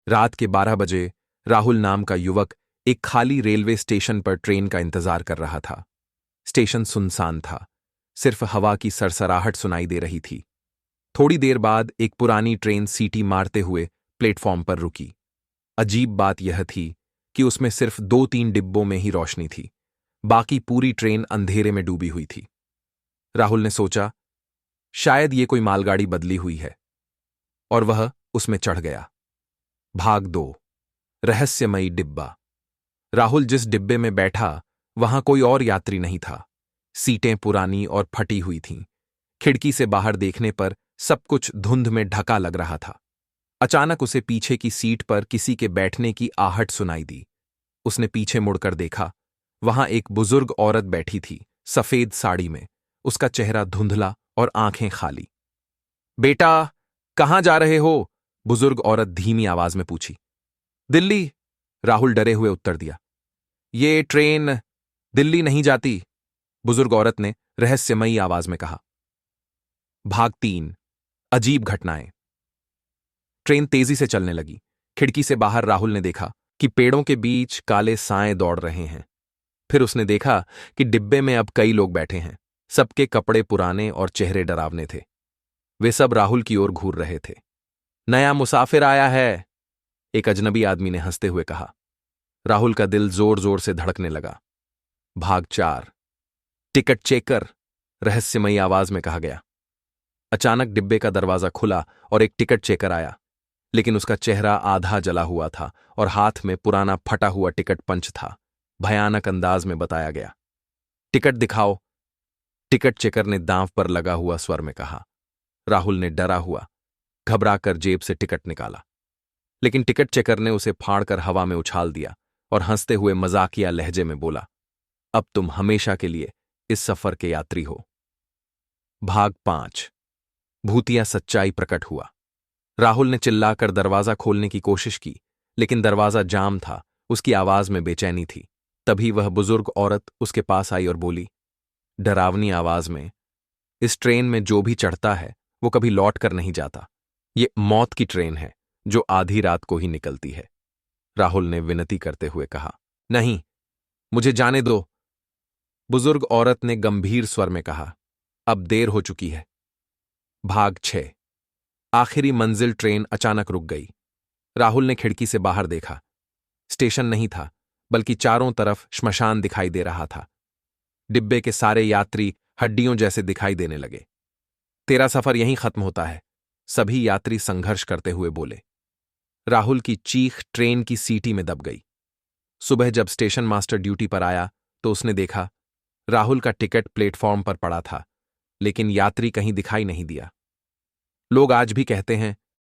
रात के 12 बजे राहुल नाम का युवक एक खाली रेलवे स्टेशन पर ट्रेन का इंतजार कर रहा था। स्टेशन सुनसान था, सिर्फ हवा की सरसराहट सुनाई दे रही थी। थोड़ी देर बाद एक पुरानी ट्रेन सीटी मारते हुए प्लेटफॉर्म पर रुकी। अजीब बात यह थी कि उसमें सिर्फ 2-3 डिब्बों में ही रोशनी थी, बाकी पूरी ट्रेन अंधेरे में डूबी हुई थी। राहुल ने सोचा, शायद ये कोई मालगाड़ी बदली हुई है, और वह उसमें चढ़ गया। भाग 2, रहस्यमयी डिब्बा। राहुल जिस डिब्बे में बैठा वहां कोई और यात्री नहीं था। सीटें पुरानी और फटी हुई थीं। खिड़की से बाहर देखने पर सब कुछ धुंध में ढका लग रहा था। अचानक उसे पीछे की सीट पर किसी के बैठने की आहट सुनाई दी। उसने पीछे मुड़कर देखा, वहां एक बुजुर्ग औरत बैठी थी, सफेद साड़ी में, उसका चेहरा धुंधला और आंखें खाली। बेटा, कहां जा रहे हो? बुजुर्ग औरत धीमी आवाज में पूछी। दिल्ली, राहुल डरे हुए उत्तर दिया। ये ट्रेन दिल्ली नहीं जाती, बुजुर्ग औरत ने रहस्यमयी आवाज में कहा। भाग 3, अजीब घटनाएं। ट्रेन तेजी से चलने लगी। खिड़की से बाहर राहुल ने देखा कि पेड़ों के बीच काले साए दौड़ रहे हैं। फिर उसने देखा कि डिब्बे में अब कई लोग बैठे हैं। सबके कपड़े पुराने और चेहरे डरावने थे। वे सब राहुल की ओर घूर रहे थे। नया मुसाफिर आया है, एक अजनबी आदमी ने हंसते हुए कहा। राहुल का दिल जोर जोर से धड़कने लगा। भाग 4, टिकट चेकर, रहस्यमयी आवाज में कहा गया। अचानक डिब्बे का दरवाजा खुला और एक टिकट चेकर आया, लेकिन उसका चेहरा आधा जला हुआ था और हाथ में पुराना फटा हुआ टिकट पंच था। भयानक अंदाज में बताया गया। टिकट दिखाओ, टिकट चेकर ने दांव पर लगा हुआ स्वर में कहा। राहुल ने डरा हुआ घबराकर जेब से टिकट निकाला, लेकिन टिकट चेकर ने उसे फाड़कर हवा में उछाल दिया और हंसते हुए मजाकिया लहजे में बोला, अब तुम हमेशा के लिए इस सफर के यात्री हो। भाग 5, भूतिया सच्चाई प्रकट हुआ। राहुल ने चिल्लाकर दरवाजा खोलने की कोशिश की, लेकिन दरवाजा जाम था। उसकी आवाज में बेचैनी थी। तभी वह बुजुर्ग औरत उसके पास आई और बोली, डरावनी आवाज में, इस ट्रेन में जो भी चढ़ता है वो कभी लौट कर नहीं जाता। ये मौत की ट्रेन है जो आधी रात को ही निकलती है। राहुल ने विनती करते हुए कहा, नहीं, मुझे जाने दो। बुजुर्ग औरत ने गंभीर स्वर में कहा, अब देर हो चुकी है। भाग 6, आखिरी मंजिल। ट्रेन अचानक रुक गई। राहुल ने खिड़की से बाहर देखा। स्टेशन नहीं था, बल्कि चारों तरफ श्मशान दिखाई दे रहा था। डिब्बे के सारे यात्री हड्डियों जैसे दिखाई देने लगे। तेरा सफर यहीं खत्म होता है, सभी यात्री संघर्ष करते हुए बोले। राहुल की चीख ट्रेन की सीटी में दब गई। सुबह जब स्टेशन मास्टर ड्यूटी पर आया तो उसने देखा, राहुल का टिकट प्लेटफॉर्म पर पड़ा था, लेकिन यात्री कहीं दिखाई नहीं दिया। लोग आज भी कहते हैं